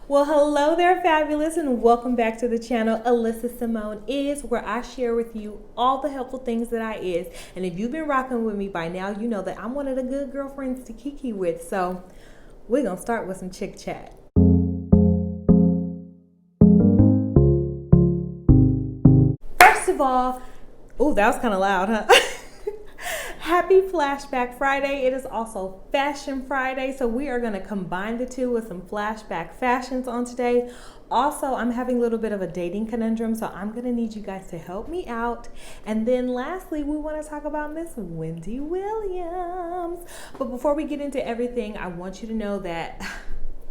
Well, hello there, fabulous, and welcome back to the channel, Alyssa Simone is, where I share with you all the helpful things that I is. And if you've been rocking with me by now, you know that I'm one of the good girlfriends to kiki with. So we're going to start with some chick chat. First of all, oh, that was kind of loud, huh? Happy Flashback Friday. It is also Fashion Friday, so we are going to combine the two with some flashback fashions on today. Also, I'm having a little bit of a dating conundrum, so I'm going to need you guys to help me out. And then lastly, we want to talk about Miss Wendy Williams. But before we get into everything, I want you to know that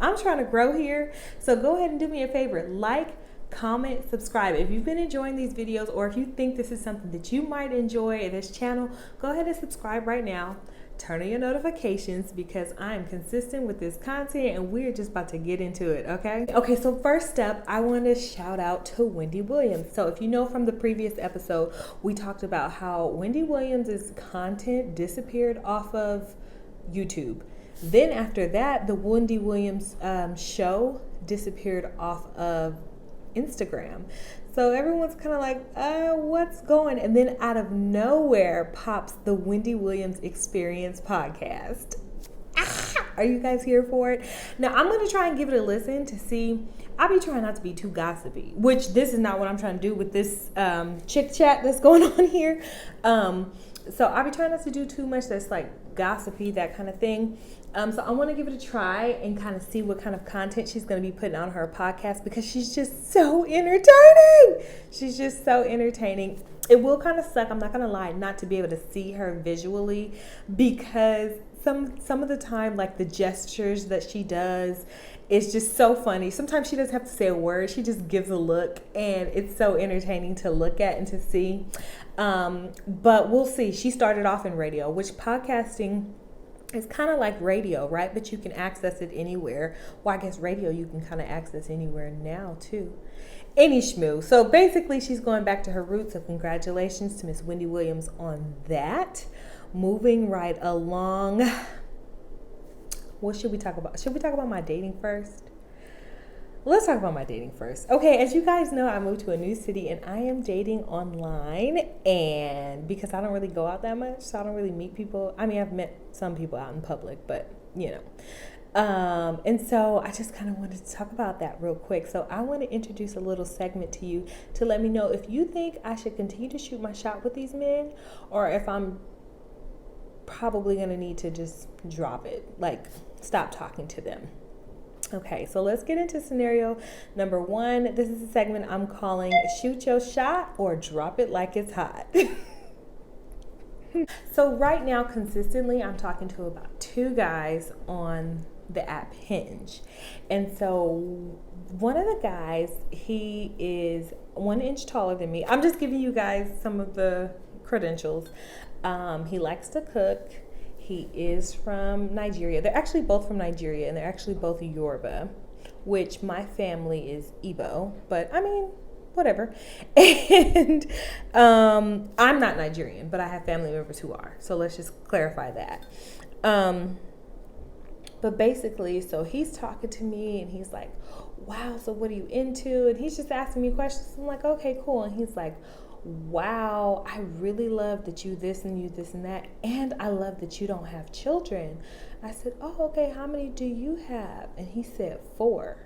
I'm trying to grow here. So go ahead and do me a favor. Like, comment, subscribe. If you've been enjoying these videos, or if you think this is something that you might enjoy in this channel, go ahead and subscribe right now. Turn on your notifications because I am consistent with this content and we're just about to get into it, okay? Okay, so first step, I want to shout out to Wendy Williams. So if you know from the previous episode, we talked about how Wendy Williams' content disappeared off of YouTube. Then after that, the Wendy Williams show disappeared off of Instagram. So everyone's kind of like, what's going? And then out of nowhere pops the Wendy Williams Experience podcast. Are you guys here for it? Now I'm going to try and give it a listen to see. I'll be trying not to be too gossipy, which this is not what I'm trying to do with this chick chat that's going on here. So I'll be trying not to do too much that's like gossipy, that kind of thing. So I want to give it a try and kind of see what kind of content she's going to be putting on her podcast, because she's just so entertaining. She's just so entertaining. It will kind of suck, I'm not going to lie, not to be able to see her visually, because some of the time, like the gestures that she does, it's just so funny. Sometimes she doesn't have to say a word. She just gives a look, and it's so entertaining to look at and to see. But we'll see. She started off in radio, which podcasting is kind of like radio, right? But you can access it anywhere. Well, I guess radio you can kind of access anywhere now too. Any schmoo. So basically she's going back to her roots. So congratulations to Miss Wendy Williams on that. Moving right along. What should we talk about? Should we talk about my dating first? Let's talk about my dating first. Okay, as you guys know, I moved to a new city and I am dating online, and because I don't really go out that much, so I don't really meet people. I mean, I've met some people out in public, but you know. And so I just kind of wanted to talk about that real quick. So I want to introduce a little segment to you to let me know if you think I should continue to shoot my shot with these men, or if I'm probably going to need to just drop it, like stop talking to them. Okay, so let's get into scenario number one. This is a segment I'm calling Shoot Your Shot or Drop It Like It's Hot. So right now, consistently, I'm talking to about 2 guys on the app Hinge. And so one of the guys, he is 1 inch taller than me. I'm just giving you guys some of the credentials. He likes to cook. He is from Nigeria. They're actually both from Nigeria, and they're actually both Yoruba, which my family is Igbo, but I mean, whatever. And I'm not Nigerian, but I have family members who are. So let's just clarify that. But basically, so he's talking to me and he's like, wow, so what are you into? And he's just asking me questions. I'm like, okay, cool. And he's like, wow, I really love that you this and you this and that, and I love that you don't have children. I said, oh, okay, how many do you have? And he said 4.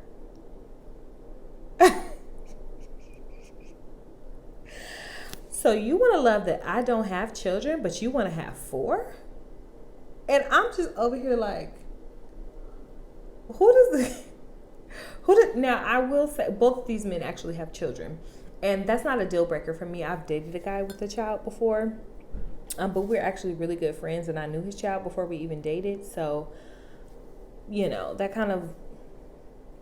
So you want to love that I don't have children, but you want to have 4? And I'm just over here like, now I will say both of these men actually have children. And that's not a deal breaker for me. I've dated a guy with a child before, but we're actually really good friends, and I knew his child before we even dated. So, you know, that kind of,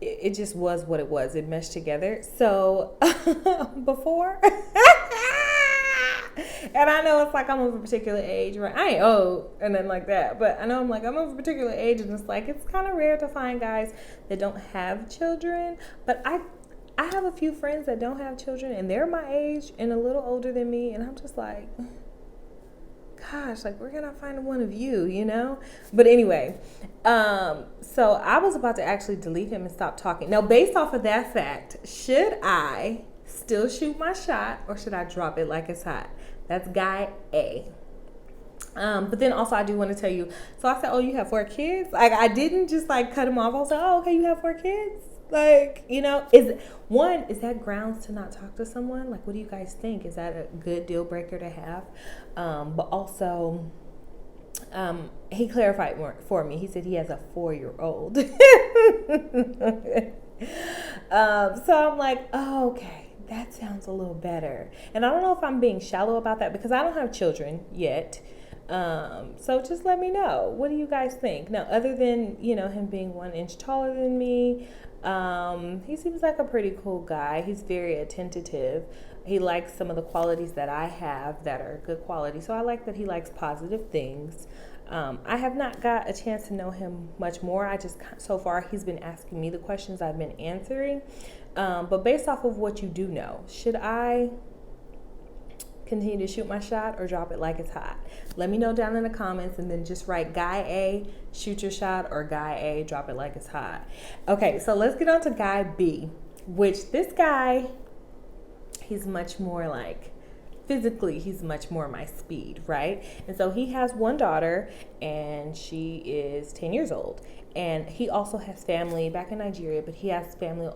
it just was what it was. It meshed together. So before, and I know it's like I'm of a particular age, right? I ain't old and then like that, but I know I'm of a particular age, and it's like, it's kind of rare to find guys that don't have children. But I have a few friends that don't have children, and they're my age and a little older than me, and I'm just like, God, gosh, like, where can I find one of you, you know? But anyway, so I was about to actually delete him and stop talking. Now, based off of that fact, should I still shoot my shot or should I drop it like it's hot? That's guy A. But then also I do want to tell you, so I said, oh, you have 4 kids? Like, I didn't just like cut him off. I was like, oh, okay, you have 4 kids? Like, you know, is that grounds to not talk to someone? Like, what do you guys think? Is that a good deal breaker to have? But also, he clarified more for me. He said he has a 4-year-old. So I'm like, oh, okay, that sounds a little better. And I don't know if I'm being shallow about that because I don't have children yet. So just let me know. What do you guys think? Now, other than, you know, him being 1 inch taller than me, he seems like a pretty cool guy. He's very attentive. He likes some of the qualities that I have that are good quality. So I like that he likes positive things. I have not got a chance to know him much more. So far, he's been asking me the questions I've been answering. But based off of what you do know, should I continue to shoot my shot or drop it like it's hot? Let me know down in the comments, and then just write guy A, shoot your shot, or guy A, drop it like it's hot. Okay, so let's get on to guy B, which this guy, he's much more like, physically, he's much more my speed, right? And so he has 1 daughter, and she is 10 years old. And he also has family back in Nigeria, but he has family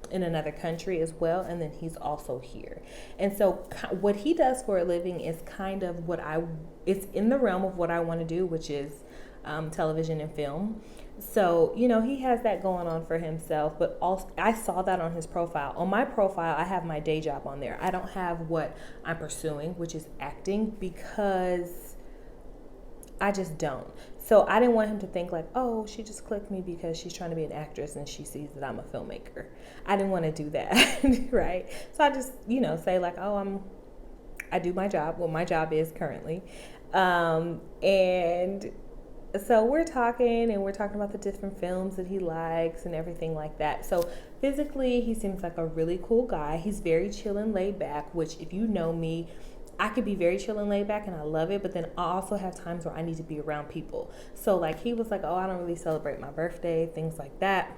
in another country as well, and then he's also here. And so what he does for a living is kind of it's in the realm of what I want to do, which is television and film. So, you know, he has that going on for himself, but also I saw that on his profile. On my profile, I have my day job on there. I don't have what I'm pursuing, which is acting, because I just don't. So I didn't want him to think like, oh, she just clicked me because she's trying to be an actress and she sees that I'm a filmmaker. I didn't want to do that, right? So I just, you know, say like, oh, I do my job, what my job is currently. And so we're talking about the different films that he likes and everything like that. So physically, he seems like a really cool guy. He's very chill and laid back, which if you know me, I could be very chill and laid back and I love it, but then I also have times where I need to be around people. So like he was like, oh, I don't really celebrate my birthday, things like that.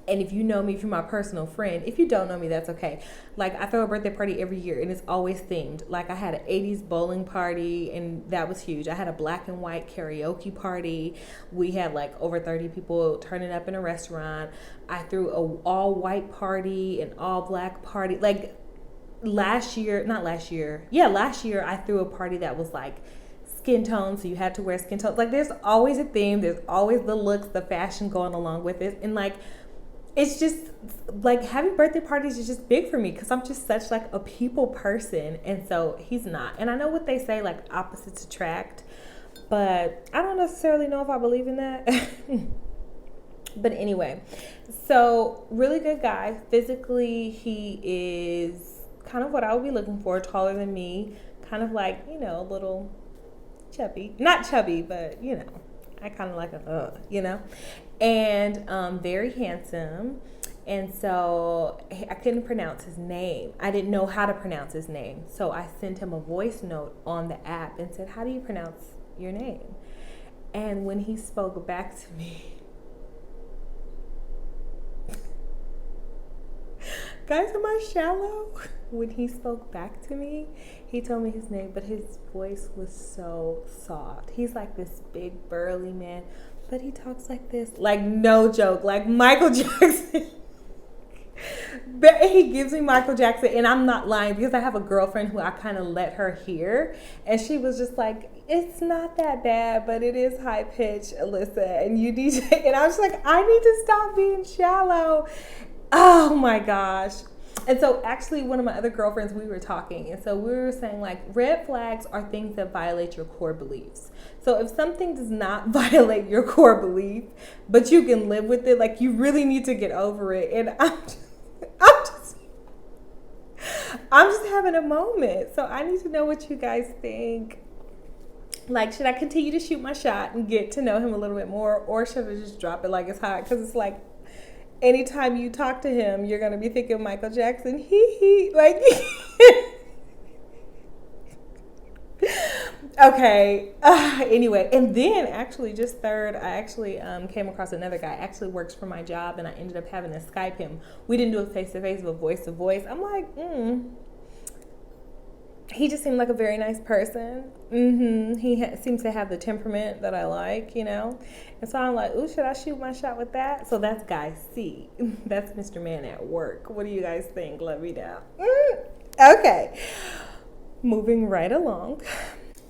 And if you know me, if you're my personal friend, if you don't know me, that's okay. Like I throw a birthday party every year and it's always themed. Like I had an 80s bowling party and that was huge. I had a black and white karaoke party. We had like over 30 people turning up in a restaurant. I threw a all white party, an all black party. Like last year I threw a party that was like skin tone, so you had to wear skin tone. Like there's always a theme, there's always the looks, the fashion going along with it. And like it's just like having birthday parties is just big for me because I'm just such like a people person, and so he's not. And I know what they say, like opposites attract, but I don't necessarily know if I believe in that. But anyway, so really good guy. Physically, he is kind of what I would be looking for, taller than me, kind of like, you know, a little chubby. Not chubby, but, you know, I kind of like you know, and very handsome. And so I couldn't pronounce his name. I didn't know how to pronounce his name. So I sent him a voice note on the app and said, how do you pronounce your name? And when he spoke back to me, guys, am I shallow? When he spoke back to me, he told me his name, but his voice was so soft. He's like this big burly man, but he talks like this, like no joke, like Michael Jackson. But he gives me Michael Jackson, and I'm not lying because I have a girlfriend who I kind of let her hear, and she was just like, it's not that bad, but it is high pitched, Alyssa, and you need to, and I was like, I need to stop being shallow. Oh my gosh. And so actually one of my other girlfriends, we were talking, and so we were saying like red flags are things that violate your core beliefs. So if something does not violate your core belief, but you can live with it, like you really need to get over it. And I'm just having a moment. So I need to know what you guys think. Like, should I continue to shoot my shot and get to know him a little bit more, or should I just drop it like it's hot? Because it's like, anytime you talk to him, you're going to be thinking Michael Jackson. Like, Okay. Anyway, and then actually just third, I actually came across another guy. Actually works for my job, and I ended up having to Skype him. We didn't do it face to face, but voice to voice. I'm like, he just seemed like a very nice person. He seems to have the temperament that I like, you know. And so I'm like, ooh, should I shoot my shot with that? So that's guy C. That's Mr. Man at work. What do you guys think? Let me know. Okay. Moving right along.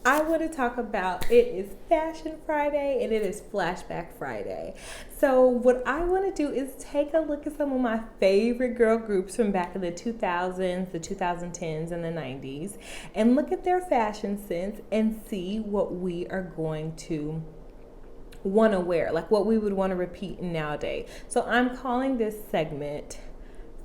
I want to talk about, it is Fashion Friday and it is Flashback Friday. So what I want to do is take a look at some of my favorite girl groups from back in the 2000s, the 2010s, and the 90s, and look at their fashion sense and see what we are going to want to wear, like what we would want to repeat nowadays. So I'm calling this segment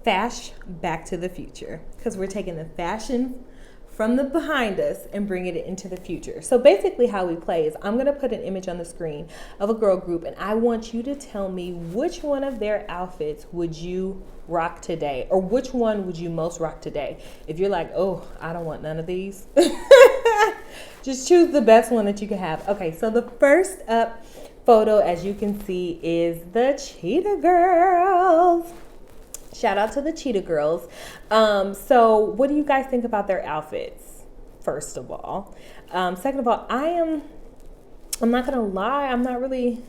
Fash Back to the Future, because we're taking the fashion from the behind us and bringing it into the future. So basically how we play is I'm going to put an image on the screen of a girl group, and I want you to tell me which one of their outfits would you rock today, or which one would you most rock today. If you're like, oh, I don't want none of these, just choose the best one that you can have. Okay, so the first up photo, as you can see, is the Cheetah Girls. Shout out to the Cheetah Girls. So what do you guys think about their outfits, first of all? Second of all, I'm not gonna lie, I'm not really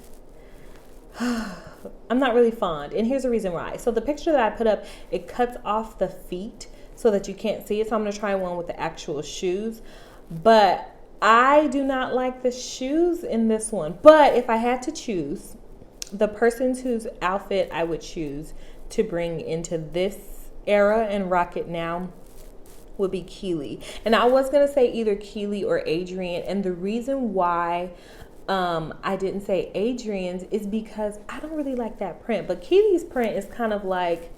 fond. And here's the reason why. So the picture that I put up, it cuts off the feet so that you can't see it. So I'm gonna try one with the actual shoes. But I do not like the shoes in this one. But if I had to choose, the person whose outfit I would choose to bring into this era and rock it now would be Keely. And I was gonna say either Keely or Adrian, and the reason why I didn't say Adrian's is because I don't really like that print, but Keely's print is kind of like,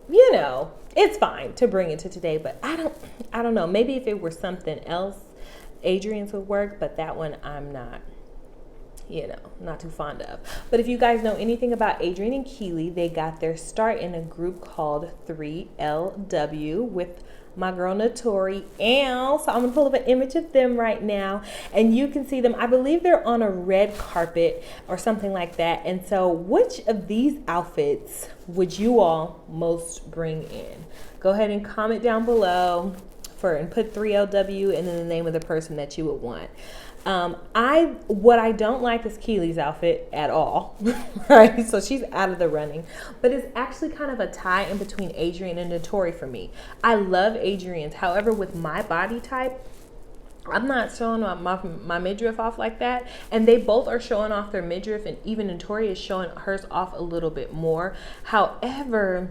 you know, it's fine to bring it to today, but I don't know, maybe if it were something else, Adrian's would work, but that one I'm not, you know, not too fond of. But if you guys know anything about Adrian and Keely, they got their start in a group called 3LW with my girl Notori. And so I'm gonna pull up an image of them right now, and you can see them. I believe they're on a red carpet or something like that. And so which of these outfits would you all most bring in? Go ahead and comment down below and put 3LW and then the name of the person that you would want. What I don't like is Keely's outfit at all, right? So she's out of the running, but it's actually kind of a tie in between Adrian and Notori for me. I love Adrian's. However, with my body type, I'm not showing my midriff off like that, and they both are showing off their midriff, and even Notori is showing hers off a little bit more. However,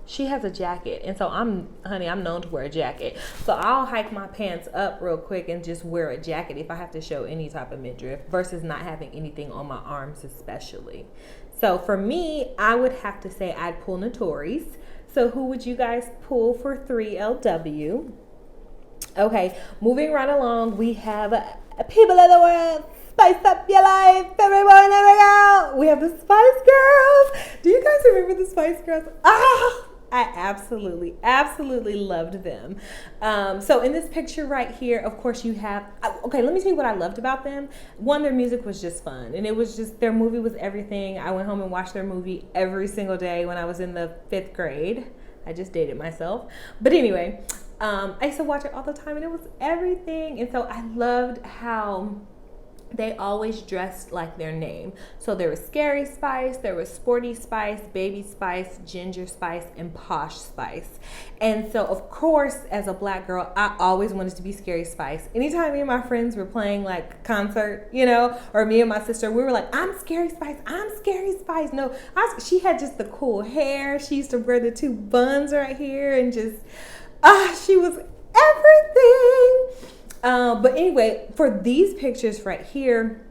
she has a jacket, and so I'm known to wear a jacket. So I'll hike my pants up real quick and just wear a jacket if I have to show any type of midriff versus not having anything on my arms especially. So for me, I would have to say I'd pull Notori's. So who would you guys pull for 3LW? Okay, moving right along, we have people of the world. Spice up your life, everyone, every girl. We have the Spice Girls. Do you guys remember the Spice Girls? I absolutely loved them. So in this picture right here, of course you have, okay, let me tell you what I loved about them. One, their music was just fun, and it was just, their movie was everything. I went home and watched their movie every single day when I was in the 5th grade. I just dated myself. But anyway, I used to watch it all the time, and it was everything. And so I loved how they always dressed like their name. So there was Scary Spice, there was Sporty Spice, Baby Spice, Ginger Spice, and Posh Spice. And so of course, as a black girl, I always wanted to be Scary Spice. Anytime me and my friends were playing like concert, you know, or me and my sister, we were like, I'm Scary Spice, I'm Scary Spice. No, she had just the cool hair. She used to wear the 2 buns right here, and just, she was everything. But anyway, for these pictures right here,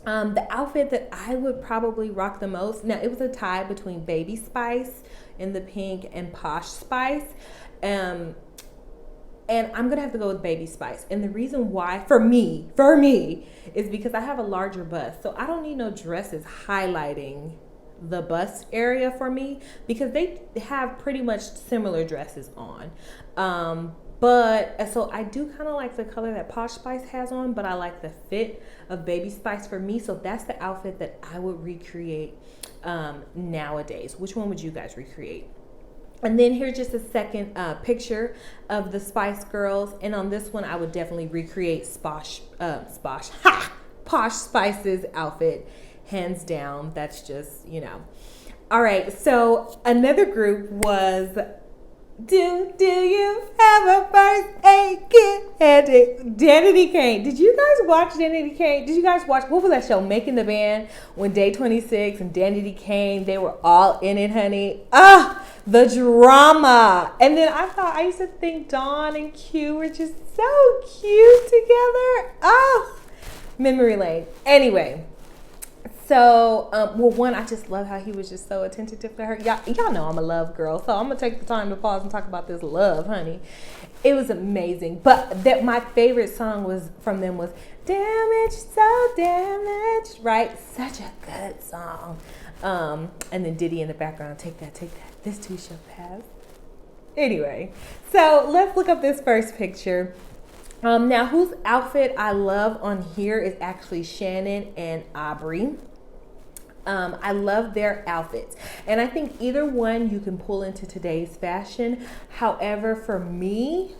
the outfit that I would probably rock the most, now it was a tie between Baby Spice in the pink and Posh Spice. And I'm going to have to go with Baby Spice. And the reason why, for me, is because I have a larger bust. So I don't need no dresses highlighting the bust area for me, because they have pretty much similar dresses on. But so I do kind of like the color that Posh Spice has on, but I like the fit of Baby Spice for me. So that's the outfit that I would recreate nowadays. Which one would you guys recreate? And then here's just a second picture of the Spice Girls. And on this one, I would definitely recreate Posh Spice's outfit. Hands down. That's just, you know. All right. So another group was Do You Have a First Aid Kit? Danity Kane. Did you guys watch Danity Kane? Did you guys watch, what was that show? Making the Band, when Day 26 and Danity Kane, they were all in it, honey. The drama. And then I used to think Dawn and Q were just so cute together. Memory lane. Anyway. So, well, one, I just love how he was just so attentive to her. Y'all know I'm a love girl, so I'm going to take the time to pause and talk about this love, honey. It was amazing. But my favorite song was from them was Damaged, So Damaged, right? Such a good song. And then Diddy in the background, take that. This too shall pass. Anyway, so let's look up this first picture. Now, whose outfit I love on here is actually Shannon and Aubrey. I love their outfits, and I think either one you can pull into today's fashion. However, for me,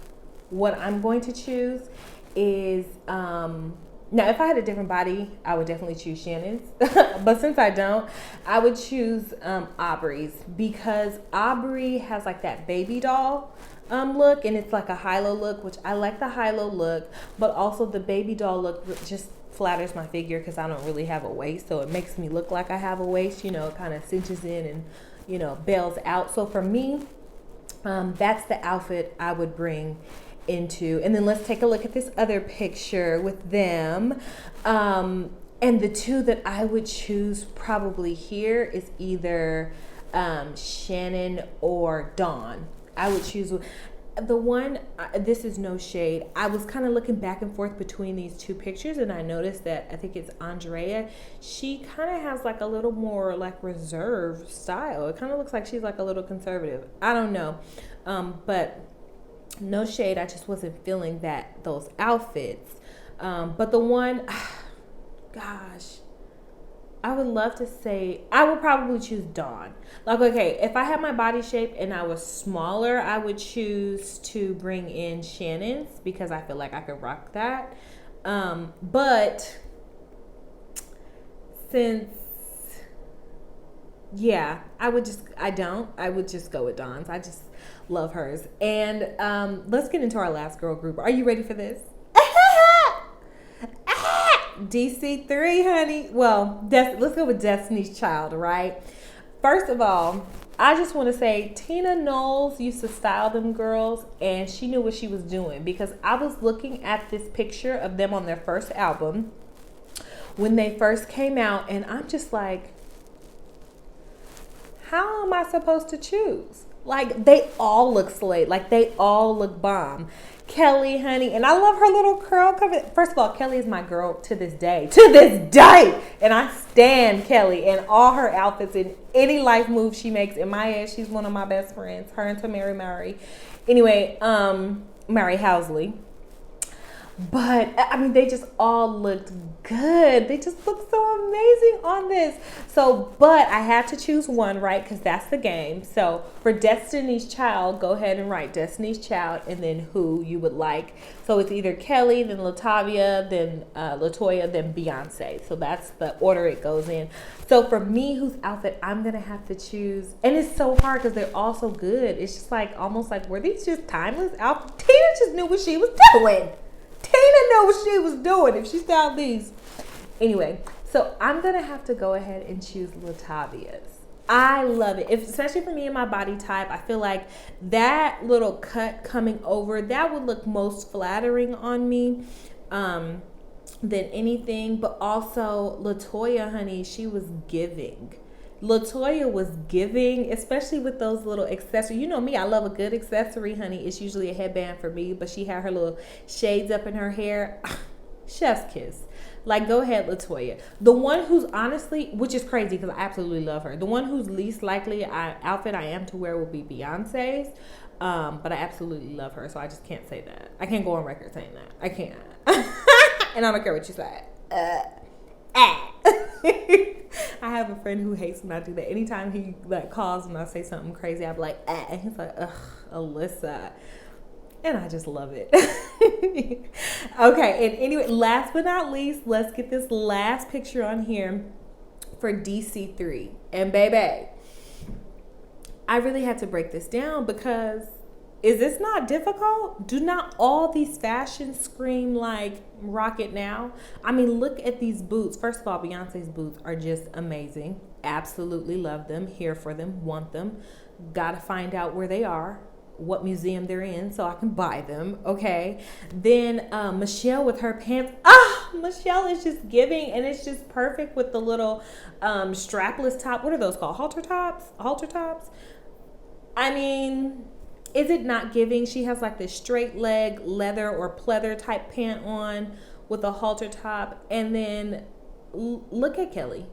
what I'm going to choose is now if I had a different body, I would definitely choose Shannon's, but since I don't, I would choose Aubrey's, because Aubrey has like that baby doll look, and it's like a high-low look, which I like the high-low look, but also the baby doll look just flatters my figure because I don't really have a waist, so it makes me look like I have a waist, you know, it kind of cinches in and, you know, bails out. So for me, that's the outfit I would bring into. And then let's take a look at this other picture with them. And the two that I would choose probably here is either Shannon or Dawn. I would choose the one, this is no shade. I was kind of looking back and forth between these two pictures, and I noticed that I think it's Andrea. She kind of has like a little more like reserved style. It kind of looks like she's like a little conservative. I don't know. But no shade. I just wasn't feeling those outfits. But the one, gosh, I would love to say, I would probably choose Dawn. Like, okay, if I had my body shape and I was smaller, I would choose to bring in Shannon's because I feel like I could rock that. But since, yeah, I would just go with Dawn's. I just love hers. And let's get into our last girl group. Are you ready for this? DC3, honey. Well, let's go with Destiny's Child, right? First of all, I just want to say Tina Knowles used to style them girls, and she knew what she was doing, because I was looking at this picture of them on their first album when they first came out, and I'm just like, how am I supposed to choose? Like, they all look slayed. Like, they all look bomb. Kelly, honey, and I love her little curl cover. First of all, Kelly is my girl to this day. And I stan Kelly and all her outfits and any life move she makes. In my head, she's one of my best friends. Her and Tamari Murray. Anyway, Mary Housley. But, I mean, they just all looked good. They just looked so amazing on this. So, but I had to choose one, right? Because that's the game. So, for Destiny's Child, go ahead and write Destiny's Child and then who you would like. So, it's either Kelly, then Latavia, then Latoya, then Beyonce. So, that's the order it goes in. So, for me, whose outfit I'm going to have to choose, and it's so hard because they're all so good. It's just like, almost like, were these just timeless outfits? Tina just knew what she was doing. Tina knew what she was doing if she styled these. Anyway, so I'm going to have to go ahead and choose Latavia's. I love it. Especially for me and my body type, I feel like that little cut coming over, that would look most flattering on me than anything. But also, Latoya, honey, she was giving. Latoya was giving, especially with those little accessories. You know me, I love a good accessory, honey. It's usually a headband for me, but she had her little shades up in her hair. Chef's kiss. Like, go ahead, Latoya. The one who's honestly, which is crazy because I absolutely love her. The one who's least likely outfit I am to wear will be Beyonce's. But I absolutely love her, so I just can't say that. I can't go on record saying that. I can't. And I don't care what you say. I have a friend who hates when I do that. Anytime he like calls when I say something crazy, I'm like, and he's like, ugh, Alyssa. And I just love it. Okay, and anyway, last but not least, let's get this last picture on here for DC3. And baby, I really had to break this down because is this not difficult? Do not all these fashions scream like rock it now? I mean, look at these boots. First of all, Beyonce's boots are just amazing. Absolutely love them, here for them, want them. Gotta find out where they are, what museum they're in so I can buy them, okay? Then Michelle with her pants. Michelle is just giving, and it's just perfect with the little strapless top. What are those called? Halter tops? Halter tops? I mean, is it not giving? She has like this straight leg leather or pleather type pant on with a halter top. And then look at Kelly.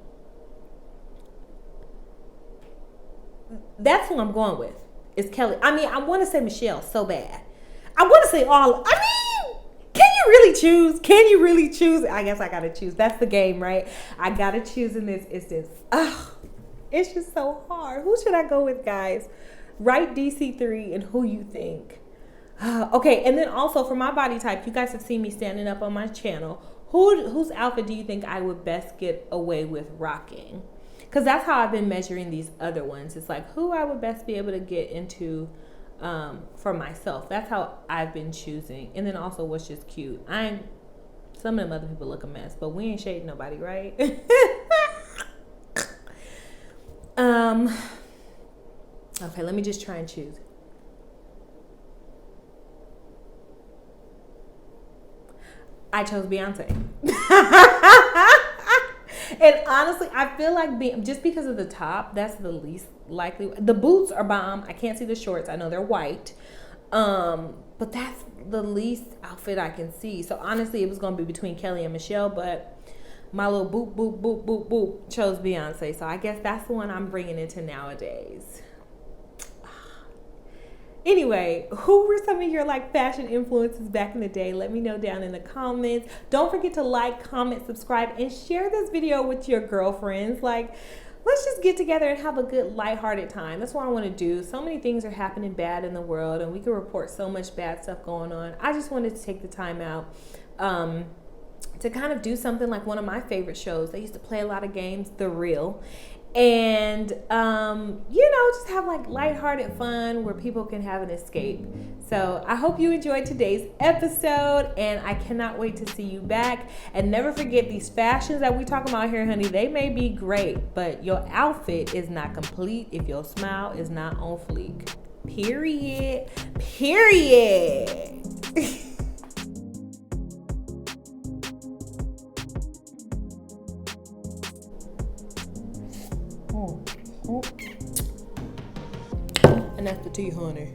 That's who I'm going with. Is Kelly. I mean, I want to say Michelle so bad. I want to say all. I mean, can you really choose? Can you really choose? I guess I got to choose. That's the game, right? I got to choose in this instance. It's just so hard. Who should I go with, guys? Write DC3 and who you think. Okay, and then also for my body type, you guys have seen me standing up on my channel. Whose outfit do you think I would best get away with rocking? Because that's how I've been measuring these other ones. It's like who I would best be able to get into for myself. That's how I've been choosing. And then also what's just cute. Some of them other people look a mess, but we ain't shading nobody, right? Okay, let me just try and choose. I chose Beyonce. And honestly, I feel like just because of the top, that's the least likely. The boots are bomb. I can't see the shorts. I know they're white. But that's the least outfit I can see. So honestly, it was going to be between Kelly and Michelle, but my little boop, boop, boop, boop, boop chose Beyonce. So I guess that's the one I'm bringing into nowadays. Anyway, who were some of your like fashion influences back in the day? Let me know down in the comments. Don't forget to like, comment, subscribe, and share this video with your girlfriends. Like, let's just get together and have a good lighthearted time. That's what I want to do. So many things are happening bad in the world, and we can report so much bad stuff going on. I just wanted to take the time out to kind of do something like one of my favorite shows. They used to play a lot of games, The Real. And, just have like lighthearted fun where people can have an escape. So I hope you enjoyed today's episode, and I cannot wait to see you back. And never forget, these fashions that we talk about here, honey, they may be great, but your outfit is not complete if your smile is not on fleek. Period. Period. And that's the tea, honey.